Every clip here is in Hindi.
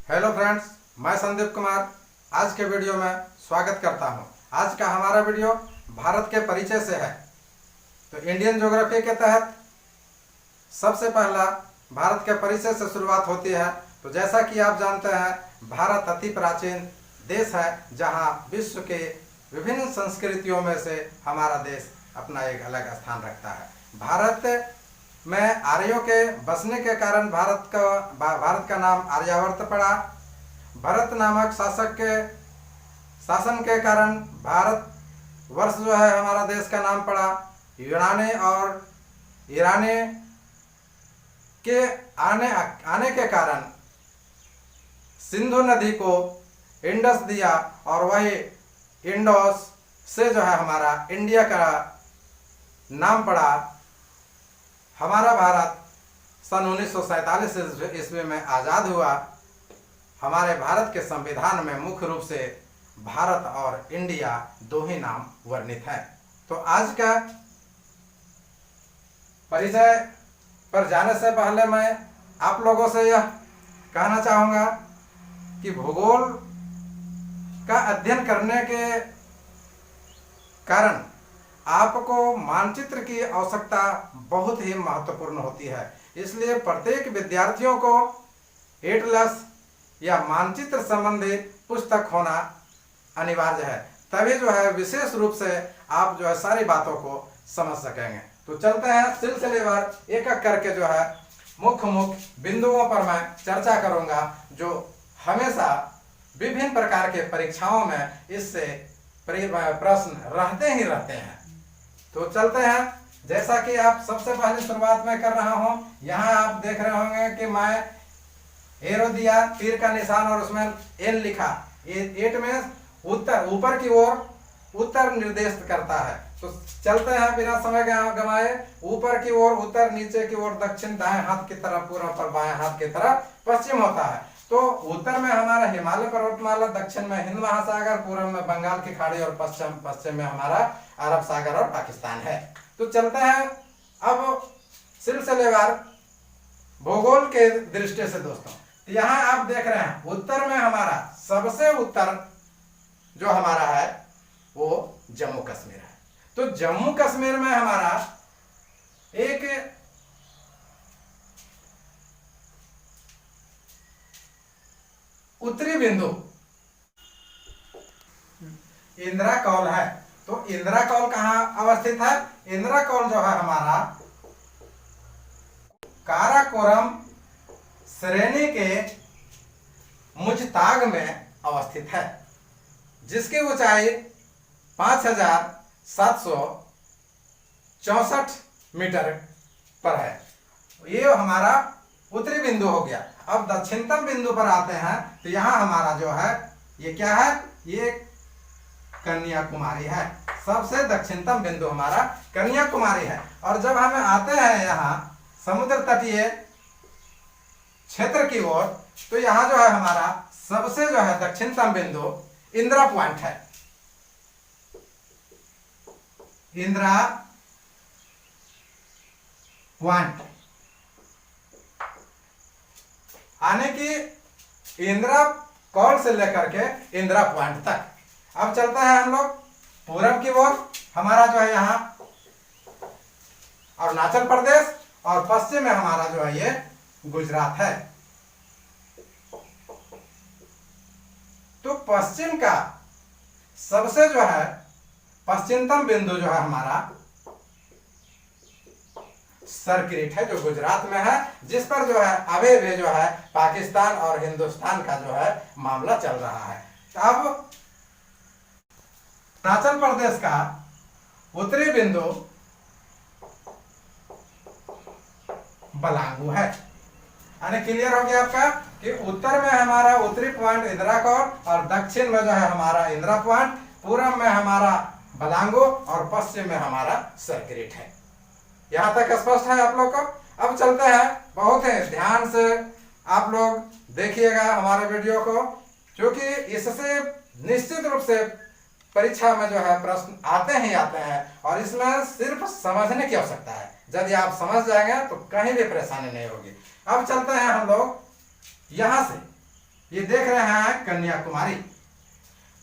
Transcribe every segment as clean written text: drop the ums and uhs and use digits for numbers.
हेलो फ्रेंड्स, मैं संदीप कुमार आज के वीडियो में स्वागत करता हूं। आज का हमारा वीडियो भारत के परिचय से है। तो इंडियन ज्योग्राफी के तहत सबसे पहला भारत के परिचय से शुरुआत होती है। तो जैसा कि आप जानते हैं, भारत अति प्राचीन देश है, जहां विश्व के विभिन्न संस्कृतियों में से हमारा देश अपना एक अलग स्थान रखता है। भारत में आर्यों के बसने के कारण भारत का नाम आर्यावर्त पड़ा। भरत नामक शासक के शासन के कारण भारत वर्ष जो है हमारा देश का नाम पड़ा। यूनानी और ईरानी के आने के कारण सिंधु नदी को इंडस दिया और वही इंडोस से जो है हमारा इंडिया का नाम पड़ा। हमारा भारत सन 1947 ईस्वी में आज़ाद हुआ। हमारे भारत के संविधान में मुख्य रूप से भारत और इंडिया दो ही नाम वर्णित है। तो आज का परिचय पर जाने से पहले मैं आप लोगों से यह कहना चाहूँगा कि भूगोल का अध्ययन करने के कारण आपको मानचित्र की आवश्यकता बहुत ही महत्वपूर्ण होती है। इसलिए प्रत्येक विद्यार्थियों को एटलस या मानचित्र संबंधी पुस्तक होना अनिवार्य है, तभी जो है विशेष रूप से आप जो है सारी बातों को समझ सकेंगे। तो चलते हैं सिलसिलेवार एक एक करके जो है मुख्य बिंदुओं पर मैं चर्चा करूंगा, जो हमेशा विभिन्न प्रकार के परीक्षाओं में इससे प्रश्न रहते ही रहते हैं। तो चलते हैं। जैसा कि आप सबसे पहले शुरुआत में कर रहा हूं, यहाँ आप देख रहे होंगे कि मैं एरो दिया, तीर का निशान और उसमें एन लिखा। एट में उत्तर, ऊपर की ओर उत्तर निर्देशित करता है। तो चलते हैं बिना समय गंवाए। ऊपर की ओर उत्तर, नीचे की ओर दक्षिण, दाएं हाथ की तरफ पूर्व पर बाएं हाथ की तरफ पश्चिम होता है। तो उत्तर में हमारा हिमालय पर्वतमाला, दक्षिण में हिंद महासागर, पूर्व में बंगाल की खाड़ी और पश्चिम में हमारा अरब सागर और पाकिस्तान है। तो चलते हैं अब सिलसिलेवार भूगोल के दृष्टि से दोस्तों। यहाँ आप देख रहे हैं उत्तर में हमारा सबसे उत्तर जो हमारा है वो जम्मू कश्मीर है। तो जम्मू कश्मीर में हमारा एक उत्तरी बिंदु इंदिरा कौल है। तो इंदिरा कौल कहाँ अवस्थित है? इंदिरा कौल जो है हमारा काराकोरम श्रेणी के मुजताग में अवस्थित है, जिसकी ऊंचाई 5764 मीटर पर है। ये हमारा उत्तरी बिंदु हो गया। अब दक्षिणतम बिंदु पर आते हैं। तो यहाँ हमारा जो है ये क्या है? ये कन्याकुमारी है। सबसे दक्षिणतम बिंदु हमारा कन्याकुमारी है। और जब हम आते हैं यहाँ समुद्र तटीय क्षेत्र की ओर, तो यहाँ जो है हमारा सबसे जो है दक्षिणतम बिंदु इंदिरा पॉइंट है। इंदिरा पॉइंट आने की इंदिरा कौल से लेकर के इंदिरा पॉइंट तक। अब चलते हैं हम लोग पूरब की ओर। हमारा जो है यहाँ अरुणाचल प्रदेश और पश्चिम में हमारा जो है ये गुजरात है। तो पश्चिम का सबसे जो है पश्चिमतम बिंदु जो है हमारा सरक्रीट है, जो गुजरात में है, जिस पर जो है अभी भी जो है पाकिस्तान और हिंदुस्तान का जो है मामला चल रहा है। अब अरुणाचल प्रदेश का उत्तरी बिंदु बलांगू है। यानी क्लियर हो गया आपका कि उत्तर में हमारा उत्तरी पॉइंट इंदिरा कौल और दक्षिण में जो है हमारा इंदिरा पॉइंट, पूर्व में हमारा बलांगू और पश्चिम में हमारा सरक्रीट है। यहाँ तक स्पष्ट है आप लोग को? अब चलते हैं, बहुत है ध्यान से आप लोग देखिएगा हमारे वीडियो को, क्योंकि इससे निश्चित रूप से परीक्षा में जो है प्रश्न आते ही आते हैं और इसमें सिर्फ समझने की आवश्यकता है। यदि आप समझ जाएंगे तो कहीं भी परेशानी नहीं होगी। अब चलते हैं हम लोग यहाँ से ये देख रहे हैं कन्याकुमारी।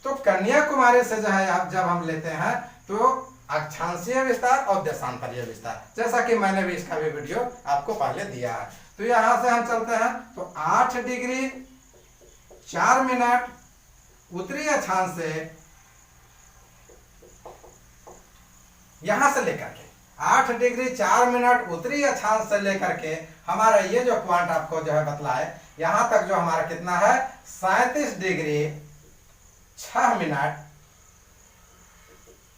तो कन्याकुमारी से जो है आप जब हम लेते हैं तो अक्षांशीय विस्तार और देशांतरीय विस्तार, जैसा कि मैंने भी इसका भी वीडियो आपको पहले दिया है। तो यहां से हम चलते हैं तो 8 डिग्री 4 मिनट उत्तरी अक्षांश से, यहां से लेकर के 8 डिग्री 4 मिनट उत्तरी अक्षांश से लेकर के हमारा ये जो पॉइंट आपको जो है बतलाए, यहां तक जो हमारा कितना है 37 डिग्री 6 मिनट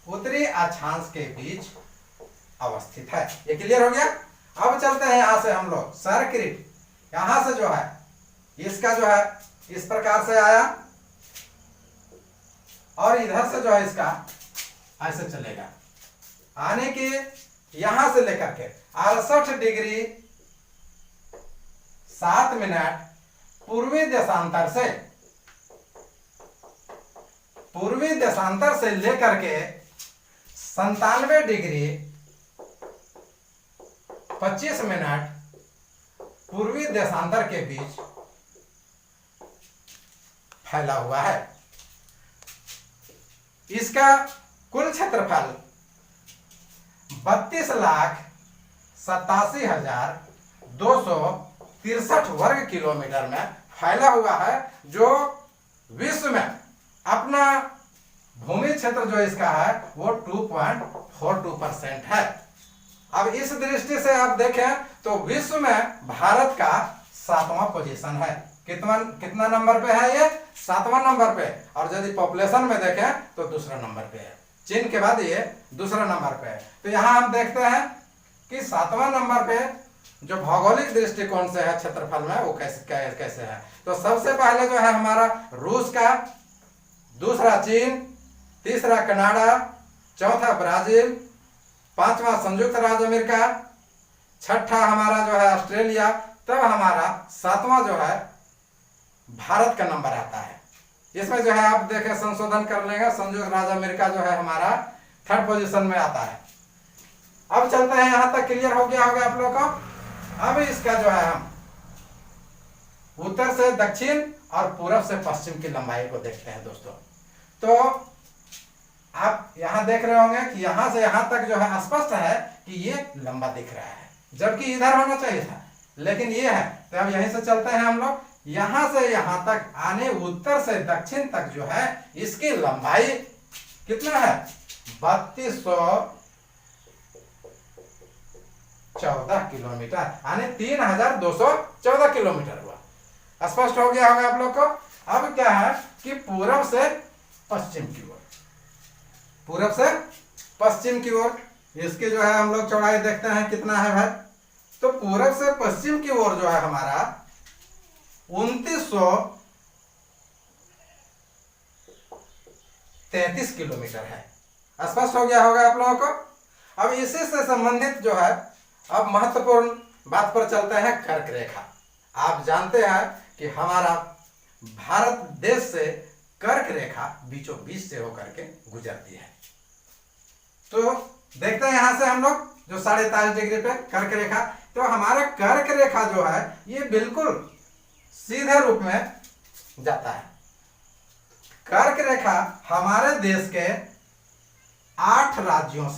उत्तरी अक्षांश के बीच अवस्थित है। ये क्लियर हो गया। अब चलते हैं यहां से हम लोग सर्किट, यहां से जो है इसका जो है इस प्रकार से आया और इधर से जो है इसका ऐसे चलेगा, आने के यहां से लेकर के 68 डिग्री 7 मिनट पूर्वी देशांतर से लेकर के 97 डिग्री 25 मिनट पूर्वी देशांतर के बीच फैला हुआ है। इसका कुल क्षेत्रफल 32,87,263 वर्ग किलोमीटर में फैला हुआ है, जो विश्व में अपना भूमि क्षेत्र जो इसका है वो 2.42% है। अब इस दृष्टि से आप देखें तो विश्व में भारत का 7वां पोजीशन है। कितना नंबर पे है ये? 7वां नंबर पे। और यदि पॉपुलेशन में देखें तो दूसरा नंबर पे है, चीन के बाद ये दूसरा नंबर पे है। तो यहाँ हम देखते हैं कि 7वां नंबर पे जो भौगोलिक दृष्टिकोण से है क्षेत्रफल में वो कैसे है। तो सबसे पहले जो है हमारा रूस का, दूसरा चीन, तीसरा कनाडा, चौथा ब्राजील, 5वां संयुक्त राज्य अमेरिका, 6ठा हमारा जो है ऑस्ट्रेलिया, तब हमारा 7वां जो है भारत का नंबर आता है। इसमें जो है आप देखें संशोधन कर लेंगे, संयुक्त राज्य अमेरिका जो है हमारा 3rd पोजीशन में आता है। अब चलते हैं, यहां तक क्लियर हो गया होगा आप लोग को। अब इसका जो है हम उत्तर से दक्षिण और पूरब से पश्चिम की लंबाई को देखते हैं दोस्तों। तो आप यहां देख रहे होंगे कि यहां से यहां तक जो है स्पष्ट है कि ये लंबा दिख रहा है, जबकि इधर होना चाहिए था, लेकिन ये है। तो अब यहीं से चलते हैं हम लोग, यहां से यहां तक आने उत्तर से दक्षिण तक जो है इसकी लंबाई कितना है? 3214 किलोमीटर, यानी 3214 किलोमीटर हुआ। स्पष्ट हो गया होगा आप लोग को। अब क्या है कि पूरब से पश्चिम की ओर, पूरब से पश्चिम की ओर इसकी जो है हम लोग चौड़ाई देखते हैं कितना है भाई। तो पूरब से पश्चिम की ओर जो है हमारा 2933 किलोमीटर है। स्पष्ट हो गया होगा आप लोगों को। अब इसी से संबंधित जो है अब महत्वपूर्ण बात पर चलते हैं, कर्क रेखा। आप जानते हैं कि हमारा भारत देश से कर्क रेखा बीचों बीच से होकर के गुजरती है। तो देखते हैं यहां से हम लोग जो 23.5 डिग्री पे कर्क रेखा। तो हमारा कर्क रेखा जो है ये बिल्कुल सीधे रूप में जाता है। कर्क रेखा हमारे देश के 8 राज्यों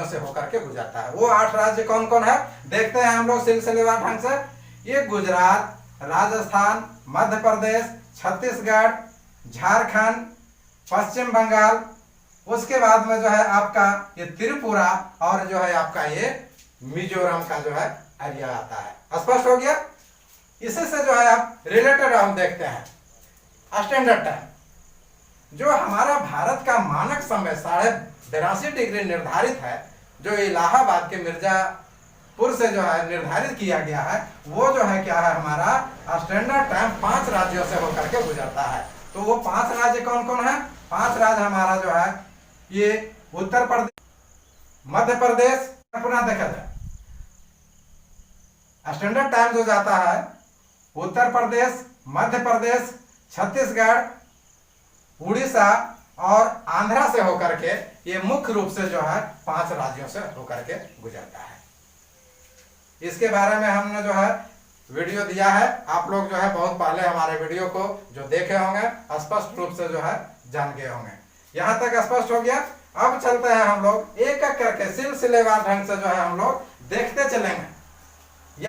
से होकर के गुजरता है। वो 8 राज्य कौन कौन है देखते हैं हम लोग सिलसिलेवार ढंग से। ये गुजरात, राजस्थान, मध्य प्रदेश, छत्तीसगढ़, झारखंड, पश्चिम बंगाल, उसके बाद में जो है आपका ये त्रिपुरा और जो है आपका ये मिजोरम का जो है एरिया आता है। स्पष्ट हो गया। इसी से जो है आप रिलेटेड हम देखते हैं स्टैंडर्ड टाइम। जो हमारा भारत का मानक समय 82.5 डिग्री निर्धारित है, जो इलाहाबाद के मिर्जापुर से जो है निर्धारित किया गया है, वो जो है क्या है हमारा स्टैंडर्ड टाइम 5 राज्यों से होकर के गुजरता है। तो वो 5 राज्य कौन कौन है? 5 राज्य हमारा जो है ये उत्तर प्रदेश, मध्य प्रदेश, पुनः देखा जाए स्टैंडर्ड टाइम जो जाता है उत्तर प्रदेश, मध्य प्रदेश, छत्तीसगढ़, उड़ीसा और आंध्रा से होकर के ये मुख्य रूप से जो है 5 राज्यों से होकर के गुजरता है। इसके बारे में हमने जो है वीडियो दिया है। आप लोग जो है बहुत पहले हमारे वीडियो को जो देखे होंगे स्पष्ट रूप से जो है जान गए होंगे। यहाँ तक स्पष्ट हो गया। अब चलते हैं हम लोग एक एक करके सिलसिलेवार ढंग से जो है हम लोग देखते चलेंगे।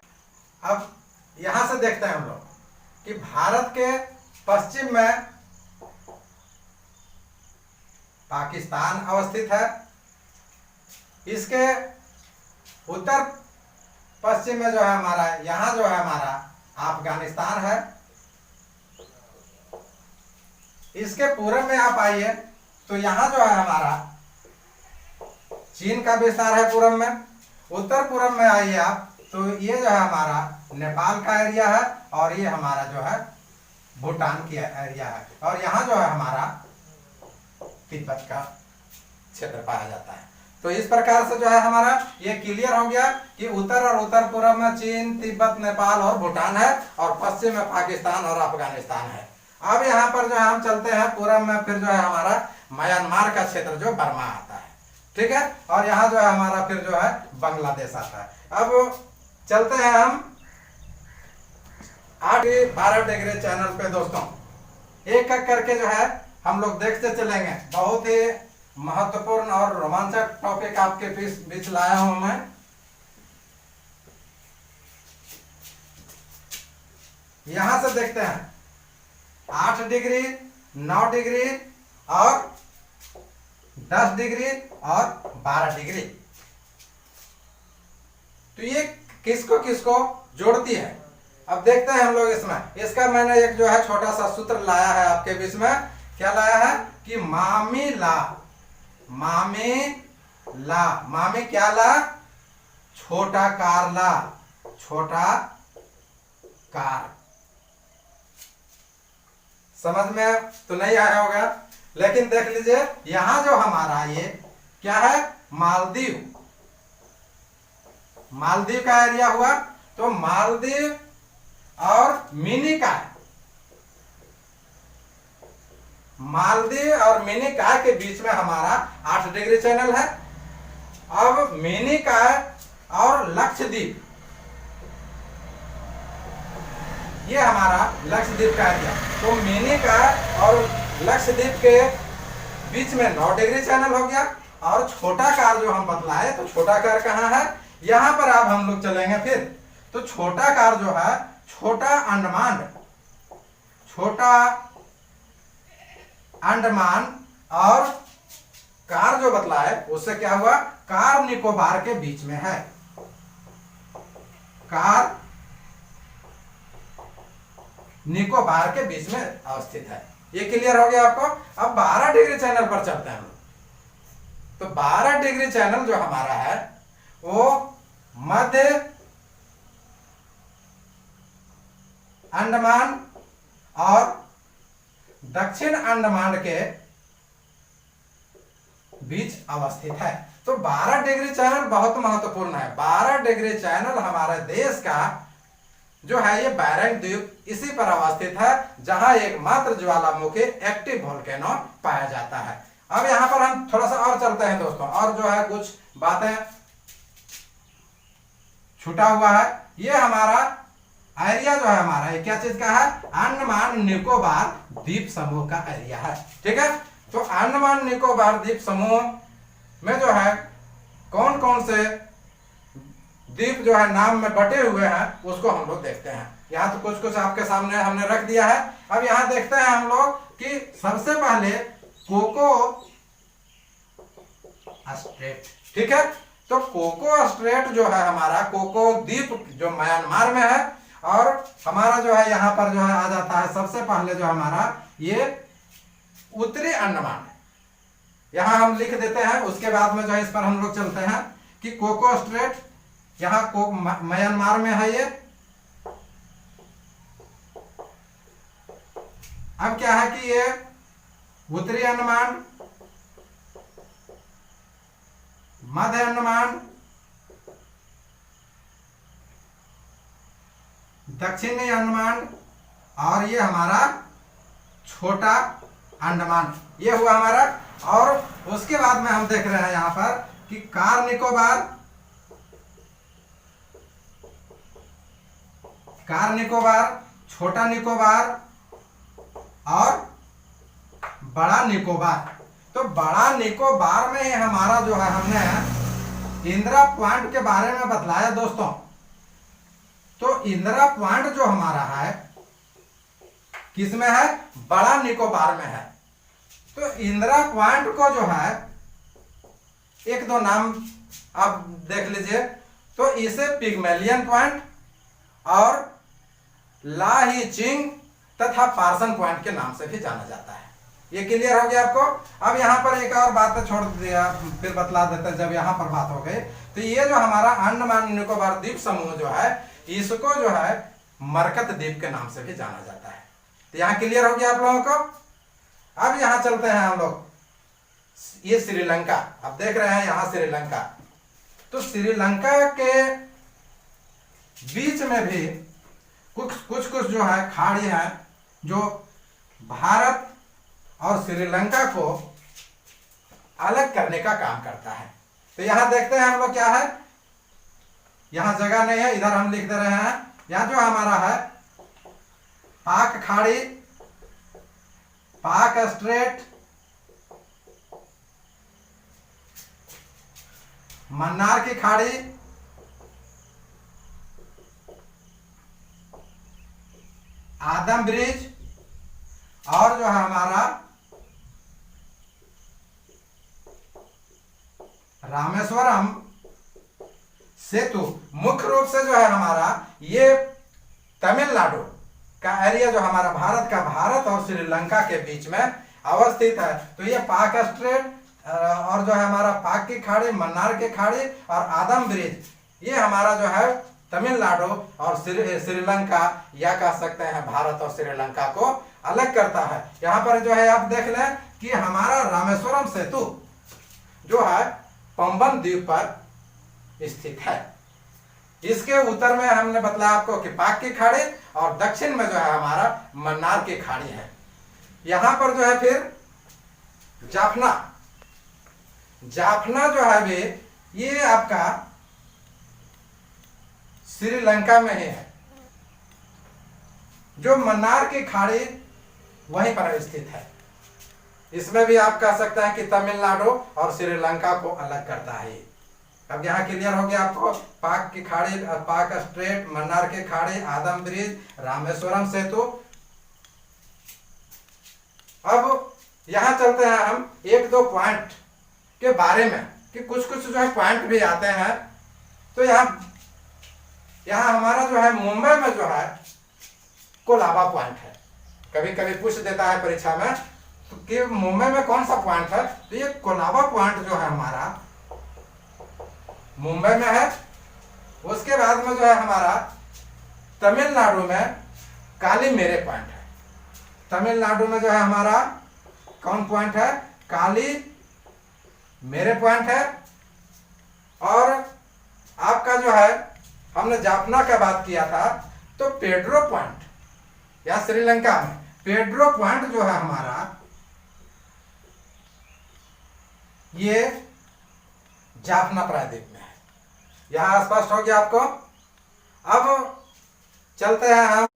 अब यहां से देखते हैं हम लोग कि भारत के पश्चिम में पाकिस्तान अवस्थित है, इसके उत्तर पश्चिम में जो है हमारा यहाँ जो है हमारा अफगानिस्तान है, इसके पूर्व में आप आइए तो यहाँ जो है हमारा चीन का विस्तार है पूर्व में। उत्तर पूर्व में आइए आप तो ये जो है हमारा नेपाल का एरिया है और ये हमारा जो है भूटान की एरिया है और यहाँ जो है हमारा तिब्बत का क्षेत्र पाया जाता है। तो इस प्रकार से जो है हमारा ये क्लियर हो गया कि उत्तर और उत्तर पूर्व में चीन, तिब्बत, नेपाल और भूटान है और पश्चिम में पाकिस्तान और अफगानिस्तान है। अब यहाँ पर जो है हम चलते हैं पूर्व में, फिर जो है हमारा म्यांमार का क्षेत्र जो बर्मा आता है, ठीक है, और यहाँ जो है हमारा फिर जो है बांग्लादेश आता है। अब चलते हैं हम 8-12 डिग्री चैनल पे दोस्तों, एक एक करके जो है हम लोग देखते चलेंगे। बहुत ही महत्वपूर्ण और रोमांचक टॉपिक आपके बीच लाया हूं मैं। यहां से देखते हैं 8 डिग्री, 9 डिग्री और 10 डिग्री और 12 डिग्री। तो ये किसको किसको जोड़ती है अब देखते हैं हम लोग इसमें। इसका मैंने एक जो है छोटा सा सूत्र लाया है आपके बीच में। क्या लाया है कि मामी ला, मामी ला, मामी क्या ला, छोटा कार ला, छोटा कार। समझ में तो नहीं आया होगा, लेकिन देख लीजिए यहां जो हमारा ये क्या है, मालदीव, मालदीव का एरिया हुआ। तो मालदीव और मिनिकॉय, मालदीव और मिनिकॉय के बीच में हमारा 8 डिग्री चैनल है। अब मिनिकॉय और लक्षद्वीप, ये हमारा लक्षद्वीप का एरिया। तो मिनिकॉय और लक्षद्वीप के बीच में 9 डिग्री चैनल हो गया। और छोटा कार जो हम बतलाए, तो छोटा कार कहाँ है, यहां पर अब हम लोग चलेंगे फिर। तो छोटा कार जो है, छोटा अंडमान, छोटा अंडमान और कार जो बतलाए उससे क्या हुआ, कार निकोबार के बीच में है, कार निकोबार के बीच में अवस्थित है। ये क्लियर हो गया आपको। अब 12 डिग्री चैनल पर चलते हैं। तो 12 डिग्री चैनल जो हमारा है वो मध्य अंडमान और दक्षिण अंडमान के बीच अवस्थित है। तो 12 डिग्री चैनल बहुत महत्वपूर्ण है। 12 डिग्री चैनल हमारे देश का जो है ये बैरंग द्वीप इसी पर अवस्थित है, जहां एकमात्र ज्वालामुखी एक्टिव वोल्केनो पाया जाता है। अब यहां पर हम थोड़ा सा और चलते हैं दोस्तों, और जो है कुछ बातें छूटा हुआ है। ये हमारा एरिया जो है हमारा, ये क्या चीज का है, अंडमान निकोबार द्वीप समूह का एरिया है, ठीक है। तो अंडमान निकोबार द्वीप समूह में जो है कौन कौन से द्वीप जो है नाम में बटे हुए हैं उसको हम लोग देखते हैं। यहाँ तो कुछ कुछ आपके सामने हमने रख दिया है। अब यहाँ देखते हैं हम लोग कि सबसे पहले कोको स्ट्रेट, ठीक है। तो कोको स्ट्रेट जो है हमारा, कोको द्वीप जो म्यांमार में है, और हमारा जो है यहाँ पर जो है आ जाता है सबसे पहले जो हमारा ये उत्तरी अंडमान, यहां हम लिख देते हैं। उसके बाद में जो है इस पर हम लोग चलते हैं कि कोको स्ट्रेट यहाँ म्यांमार में है ये। अब क्या है कि ये उत्तरी अंडमान, मध्य अंडमान, दक्षिणी अंडमान और ये हमारा छोटा अंडमान, ये हुआ हमारा। और उसके बाद में हम देख रहे हैं यहाँ पर कि कार निकोबार, कार निकोबार, छोटा निकोबार और बड़ा निकोबार। तो बड़ा निकोबार में ही हमारा जो है हमने इंदिरा पॉइंट के बारे में बतलाया दोस्तों। तो इंदिरा पॉइंट जो हमारा है किस में है? बड़ा निकोबार में है। तो इंदिरा पॉइंट को जो है एक दो नाम आप देख लीजिए। तो इसे पिग्मेलियन पॉइंट और लाही चिंग तथा पार्सन पॉइंट के नाम से भी जाना जाता है। ये क्लियर हो गया आपको? अब यहाँ पर एक और बात छोड़ दिया, फिर बतला देते हैं जब यहाँ पर बात हो गई। तो ये जो हमारा अंडमान निकोबार द्वीप समूह जो है इसको जो है मरकत द्वीप के नाम से भी जाना जाता है। तो यहाँ क्लियर हो गया आप लोगों को? अब यहाँ चलते हैं हम लोग, ये श्रीलंका, अब देख रहे हैं यहाँ श्रीलंका। तो श्रीलंका के बीच में भी कुछ जो है खाड़ी है जो भारत और श्रीलंका को अलग करने का काम करता है। तो यहां देखते हैं हम लोग क्या है, यहां जगह नहीं है, इधर हम लिख दे रहे हैं। यहां जो हमारा है पाक खाड़ी, पाक स्ट्रेट, मन्नार की खाड़ी, आदम ब्रिज और जो है हमारा रामेश्वरम सेतु। मुख्य रूप से जो है हमारा ये तमिलनाडु का एरिया जो हमारा भारत और श्रीलंका के बीच में अवस्थित है। तो ये पाक स्ट्रेट और जो है हमारा पाक की खाड़ी, मन्नार की खाड़ी और आदम ब्रिज, ये हमारा जो है तमिलनाडु और श्रीलंका या कह सकते हैं भारत और श्रीलंका को अलग करता है। यहाँ पर जो है आप देख लें कि हमारा रामेश्वरम सेतु जो है पंबन द्वीप पर स्थित है। इसके उत्तर में हमने बतलाया आपको कि पाक की खाड़ी और दक्षिण में जो है हमारा मन्नार की खाड़ी है। यहाँ पर जो है फिर जाफना जो है भी ये आपका श्रीलंका में ही है। जो मन्नार की खाड़ी वहीं पर स्थित है। इसमें भी आप कह सकते हैं कि तमिलनाडु और श्रीलंका को अलग करता है। अब यहाँ क्लियर हो गया आपको? पाक की खाड़ी, पाक स्ट्रेट, मन्नार की खाड़ी, आदम ब्रिज, रामेश्वरम सेतु। अब यहाँ चलते हैं हम एक दो पॉइंट के बारे में कि कुछ जो है पॉइंट भी आते हैं। तो यहाँ हमारा जो है मुंबई में जो है कोलाबा पॉइंट है। कभी कभी पूछ देता है परीक्षा में तो कि मुंबई में कौन सा पॉइंट है? तो ये कोलाबा पॉइंट जो है हमारा मुंबई में है। उसके बाद में जो है हमारा तमिलनाडु में काली मेरे पॉइंट है। तमिलनाडु में जो है हमारा कौन पॉइंट है? काली मेरे पॉइंट है। और आपका जो है हमने जाफना का बात किया था तो पेड्रो पॉइंट या श्रीलंका में पेड्रो पॉइंट जो है हमारा ये जाफना प्रायद्वीप में है। यहां स्पष्ट हो गया आपको? अब चलते हैं हम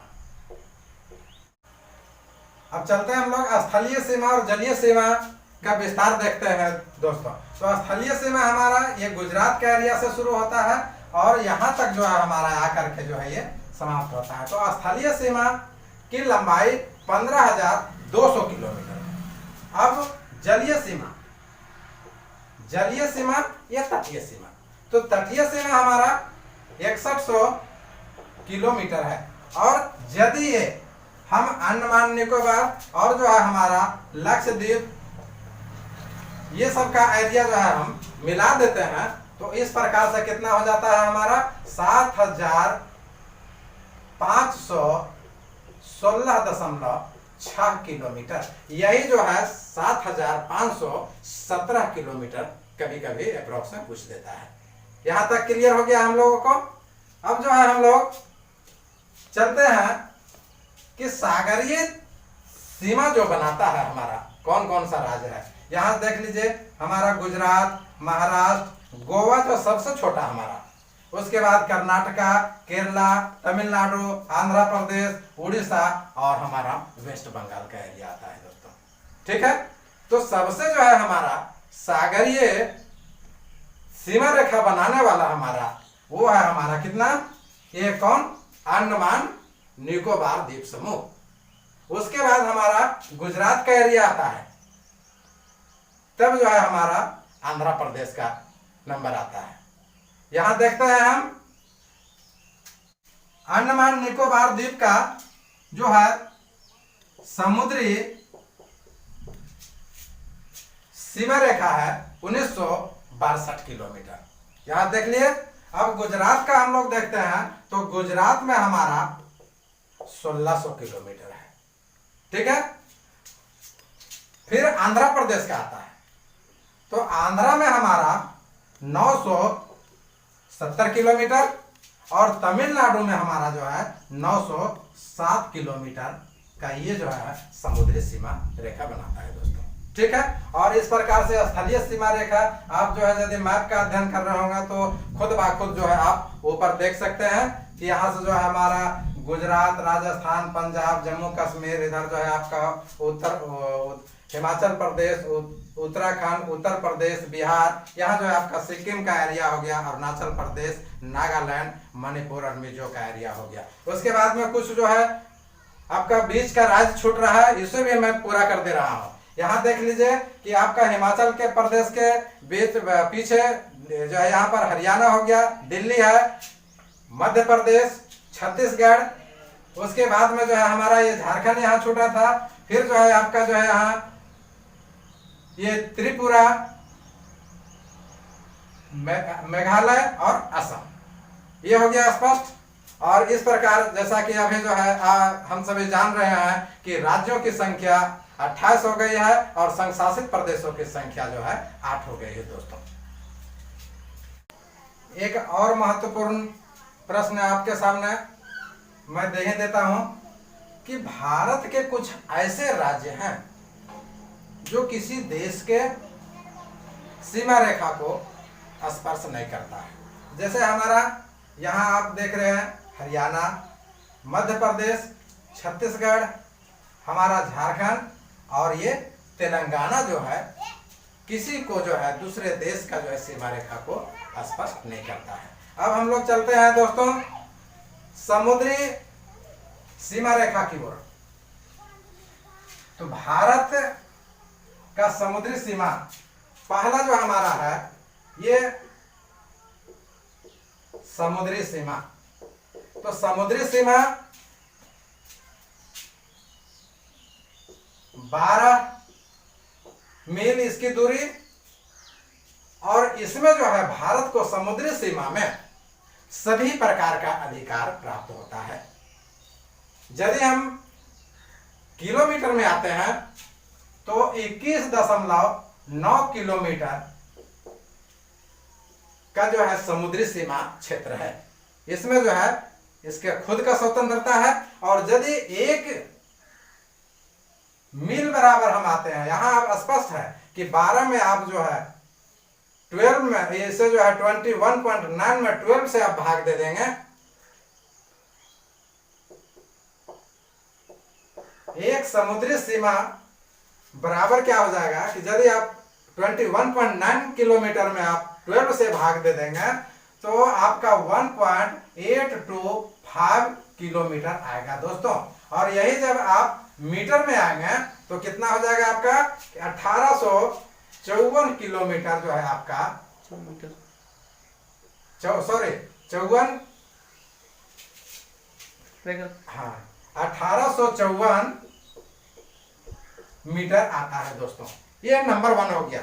लोग स्थलीय सीमा और जलीय सीमा का विस्तार देखते हैं दोस्तों। तो स्थलीय सीमा हमारा ये गुजरात के एरिया से शुरू होता है और यहाँ तक जो है हमारा आकर के जो है ये समाप्त होता है। तो स्थलीय सीमा की लंबाई 15,200 किलोमीटर है। अब जलीय सीमा या तटीय सीमा, तो तटीय सीमा हमारा 6100 किलोमीटर है। और यदि ये हम अंडमान निकोबार और जो है हमारा लक्षद्वीप ये सब का एरिया जो है हम मिला देते हैं तो इस प्रकार से कितना हो जाता है हमारा 7,516.6 किलोमीटर। यही जो है 7,517 किलोमीटर कभी कभी अप्रोक्स में पूछ देता है। यहां तक क्लियर हो गया हम लोगों को? अब जो है हम लोग चलते हैं कि सागरीय सीमा जो बनाता है हमारा कौन कौन सा राज्य है। यहां देख लीजिए हमारा गुजरात, महाराष्ट्र, गोवा जो सबसे छोटा हमारा उसके बाद कर्नाटका, केरला, तमिलनाडु, आंध्र प्रदेश, उड़ीसा और हमारा वेस्ट बंगाल का एरिया आता है दोस्तों। ठीक है, तो सबसे जो है हमारा सागरीय सीमा रेखा बनाने वाला हमारा वो है हमारा कितना, ये कौन, अंडमान निकोबार द्वीप समूह। उसके बाद हमारा गुजरात का एरिया आता है, तब जो है हमारा आंध्र प्रदेश का नंबर आता है। यहां देखते हैं हम अंडमान निकोबार द्वीप का जो है समुद्री सीमा रेखा है 1962 किलोमीटर। यहां देख लिए। अब गुजरात का हम लोग देखते हैं तो गुजरात में हमारा 1600 किलोमीटर है। ठीक है, फिर आंध्र प्रदेश का आता है, तो आंध्रा में हमारा 970 किलोमीटर और तमिलनाडु में हमारा जो है 907 किलोमीटर का ये जो है समुद्री सीमा रेखा बनाता है दोस्तों। ठीक है, और इस प्रकार से स्थलीय सीमा रेखा आप जो है यदि मैप का अध्ययन कर रहे होंगे तो खुद ब खुद जो है आप ऊपर देख सकते हैं कि यहाँ से जो है हमारा गुजरात, राजस्थान, पंजाब, जम्मू कश्मीर, इधर जो है आपका उत्तर हिमाचल प्रदेश, उत्तराखंड, उत्तर प्रदेश, बिहार, यहाँ जो है आपका सिक्किम का एरिया हो गया, अरुणाचल प्रदेश, नागालैंड, मणिपुर और मिजो का एरिया हो गया। उसके बाद में कुछ जो है आपका बीच का राज्य छूट रहा है, इसे भी मैं पूरा कर दे रहा हूँ। यहाँ देख लीजिए कि आपका हिमाचल के प्रदेश के बीच पीछे जो है यहाँ पर हरियाणा हो गया, दिल्ली है, मध्य प्रदेश, छत्तीसगढ़, उसके बाद में जो है हमारा ये झारखंड यहाँ छूटा था, फिर जो है आपका जो है यहाँ ये त्रिपुरा, मेघालय और असम, ये हो गया स्पष्ट। और इस प्रकार जैसा कि अभी जो है हम सभी जान रहे हैं कि राज्यों की संख्या 28 हो गई है और संघ शासित प्रदेशों की संख्या जो है 8 हो गई है दोस्तों। एक और महत्वपूर्ण प्रश्न आपके सामने मैं दे देता हूं कि भारत के कुछ ऐसे राज्य हैं जो किसी देश के सीमा रेखा को स्पर्श नहीं करता है। जैसे हमारा यहाँ आप देख रहे हैं हरियाणा, मध्य प्रदेश, छत्तीसगढ़, हमारा झारखंड और ये तेलंगाना जो है किसी को जो है दूसरे देश का जो है सीमा रेखा को स्पर्श नहीं करता है। अब हम लोग चलते हैं दोस्तों समुद्री सीमा रेखा की ओर। तो भारत का समुद्री सीमा पहला जो हमारा है ये समुद्री सीमा। तो समुद्री सीमा 12 मील इसकी दूरी, और इसमें जो है भारत को समुद्री सीमा में सभी प्रकार का अधिकार प्राप्त होता है। यदि हम किलोमीटर में आते हैं तो 21.9 किलोमीटर का जो है समुद्री सीमा क्षेत्र है। इसमें जो है इसके खुद का स्वतंत्रता है। और यदि 1 मील बराबर हम आते हैं, यहां आप स्पष्ट है कि 12 में आप जो है 12 में इसे जो है 21.9 में 12 से आप भाग दे देंगे, एक समुद्री सीमा बराबर क्या हो जाएगा कि यदि आप 21.9 किलोमीटर में आप 12 से भाग दे देंगे तो आपका 1.825 किलोमीटर आएगा दोस्तों। और यही जब आप मीटर में आएंगे तो कितना हो जाएगा आपका 1854 किलोमीटर जो है आपका 1854 मीटर आता है दोस्तों। ये नंबर 1 हो गया।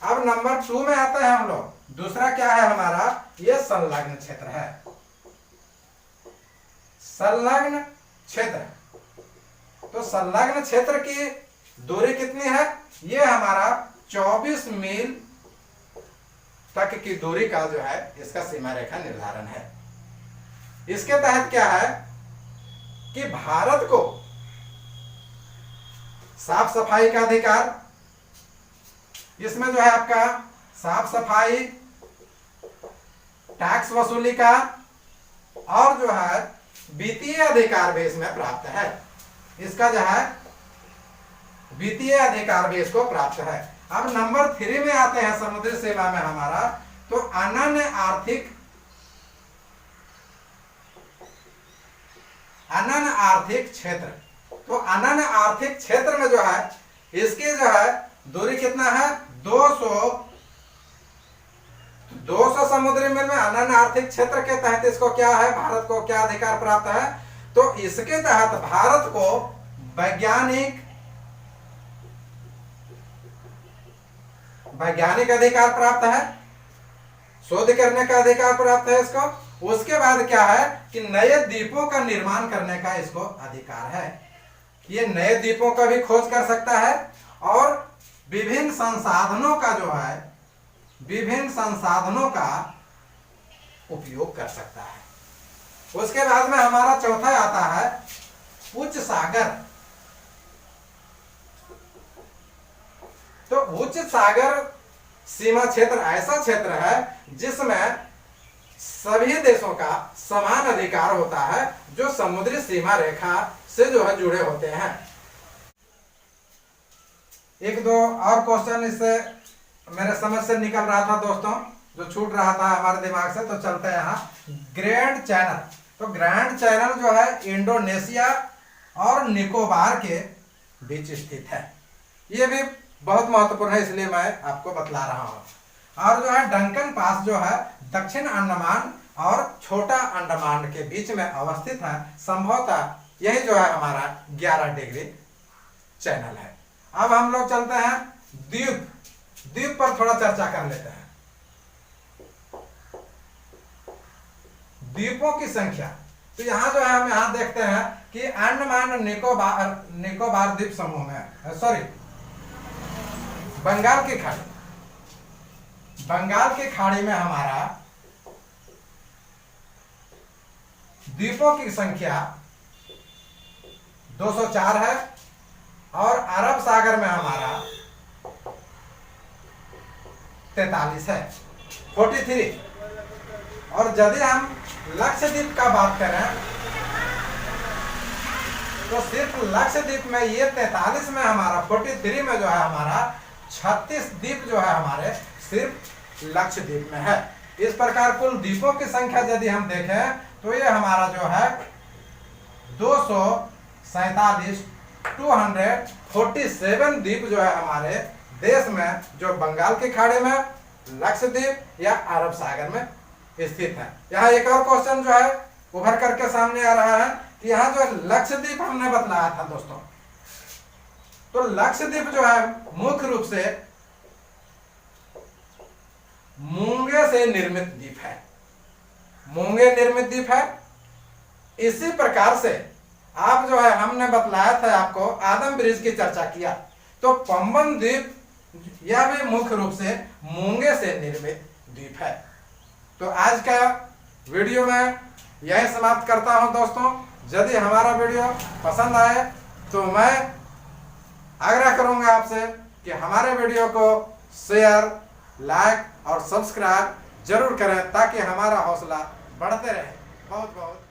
अब नंबर 2 में आते हैं हम लोग। दूसरा क्या है हमारा, ये संलग्न क्षेत्र है। संलग्न क्षेत्र, तो संलग्न क्षेत्र की दूरी कितनी है, ये हमारा 24 मील तक की दूरी का जो है इसका सीमा रेखा निर्धारण है। इसके तहत क्या है कि भारत को साफ सफाई का अधिकार, इसमें जो है आपका साफ सफाई, टैक्स वसूली का और जो है वित्तीय अधिकार भी इसमें प्राप्त है। इसका जो है वित्तीय अधिकार भी इसको प्राप्त है। अब नंबर 3 में आते हैं समुद्री सीमा में हमारा, तो अनन्य आर्थिक क्षेत्र। तो अनन्य आर्थिक क्षेत्र में जो है इसकी जो है दूरी कितना है, 200 समुद्री मील में। अनन्य आर्थिक क्षेत्र के तहत इसको क्या है, भारत को क्या अधिकार प्राप्त है, तो इसके तहत भारत को वैज्ञानिक अधिकार प्राप्त है, शोध करने का अधिकार प्राप्त है इसको। उसके बाद क्या है कि नए द्वीपों का निर्माण करने का इसको अधिकार है। ये नए द्वीपों का भी खोज कर सकता है और विभिन्न संसाधनों का जो है विभिन्न संसाधनों का उपयोग कर सकता है। उसके बाद में हमारा चौथा आता है उच्च सागर। तो उच्च सागर सीमा क्षेत्र ऐसा क्षेत्र है जिसमें सभी देशों का समान अधिकार होता है जो समुद्री सीमा रेखा से जो है जुड़े होते हैं। एक दो और क्वेश्चन इससे मेरे समझ से निकल रहा था दोस्तों, जो छूट रहा था हमारे दिमाग से, तो चलते हैं यहाँ ग्रैंड चैनल। तो ग्रैंड चैनल जो है इंडोनेशिया और निकोबार के बीच स्थित है। ये भी बहुत महत्वपूर्ण है, इसलिए मैं आपको बतला रहा हूँ। और जो है डंकन पास जो है दक्षिण अंडमान और छोटा अंडमान के बीच में अवस्थित है। संभवतः यही जो है हमारा 11 डिग्री चैनल है। अब हम लोग चलते हैं द्वीप पर थोड़ा चर्चा कर लेते हैं। द्वीपों की संख्या, तो यहाँ जो है हम यहाँ देखते हैं कि अंडमान निकोबार द्वीप समूह में, बंगाल की खाड़ी में हमारा द्वीपों की संख्या 204 है और अरब सागर में हमारा 43 है, 43। और यदि हम लक्षद्वीप का बात करें तो सिर्फ लक्षद्वीप में ये 43 में हमारा 43 में जो है हमारा 36 द्वीप जो है हमारे सिर्फ लक्षद्वीप में है। इस प्रकार कुल द्वीपों की संख्या यदि हम देखें तो ये हमारा जो है 247 द्वीप जो है हमारे देश में, जो बंगाल की खाड़ी में, लक्षद्वीप या अरब सागर में स्थित है। यहाँ एक और क्वेश्चन जो है उभर करके सामने आ रहा है कि यहाँ जो लक्षद्वीप हमने बतलाया था दोस्तों, तो लक्षद्वीप जो है मुख्य रूप से मूंगे से निर्मित द्वीप है, मूंगे निर्मित द्वीप है। इसी प्रकार से आप जो है हमने बतलाया था आपको आदम ब्रिज की चर्चा किया, तो पंबन द्वीप यह भी मुख्य रूप से मूंगे से निर्मित द्वीप है। तो आज का वीडियो में यही समाप्त करता हूं दोस्तों। यदि हमारा वीडियो पसंद आए तो मैं आग्रह करूंगा आपसे कि हमारे वीडियो को शेयर, लाइक और सब्सक्राइब जरूर करें ताकि हमारा हौसला बढ़ते रहे। बहुत बहुत